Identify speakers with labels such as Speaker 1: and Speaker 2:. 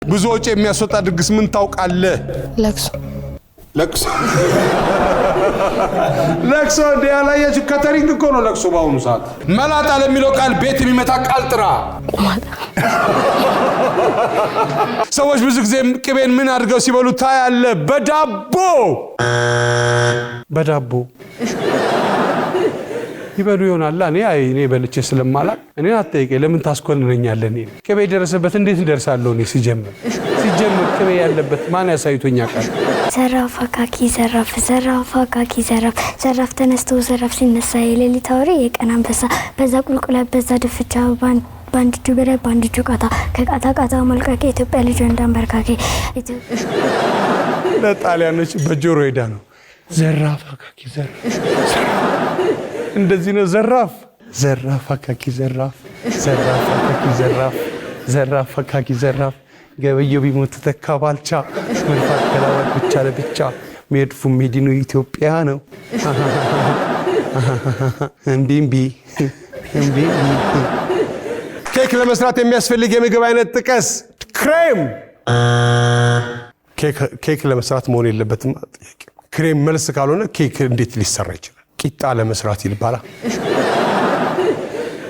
Speaker 1: ብዙ ወጪ የሚያስወጣ ድግስ ምን ታውቃለህ?
Speaker 2: ለቅሶ
Speaker 1: ለቅሶ ያላየችው ከተሪንግ እኮ ነው ለቅሶ ባሁኑ ሰዓት። መላጣ ለሚለው ቃል ቤት የሚመታ ቃል ጥራ። ሰዎች ብዙ ጊዜ ቅቤን ምን አድርገው ሲበሉ ታያለ? በዳቦ ይበሉ ይሆናል። እኔ በልቼ ስለማላቅ እኔ አትጠይቀኝ። ለምን ታስኮንነኛለህ? እኔ ቅቤ ደረሰበት እንዴት እንደርሳለሁ? እኔ ሲጀምር ቅቤ ያለበት ማን ያሳይቶኛ ቃል?
Speaker 3: ዘራፍ አካኪ ዘራፍ ተነስቶ ዘራፍ ሲነሳ የሌሊት አውሬ የቀን አንበሳ በዛ ቁልቁለት በዛ ድፍቻ ባንድ እጁ ገዳይ ባንድ እጁ ቃታ ከቃታ መልቀቅ የኢትዮጵያ ልጅ እንዳንበርካኬ
Speaker 1: ለጣሊያኖች በጆሮ ሄዳ ነው ዘራፍ አካኪ እንደዚህ ነው ዘራፍ አካኪ ዘራፍ አካኪ ገበየው ቢሞት ተካ ባልቻ መልፋት ከላዋል ብቻ ለብቻ ሜድፉ ሜዲኑ ኢትዮጵያ ነው። እምቢ ኬክ ለመስራት የሚያስፈልግ የምግብ አይነት ጥቀስ። ክሬም ኬክ ለመስራት መሆን የለበትም። ክሬም መልስ ካልሆነ ኬክ እንዴት ሊሰራ ይችላል? ቂጣ ለመስራት ይባላል።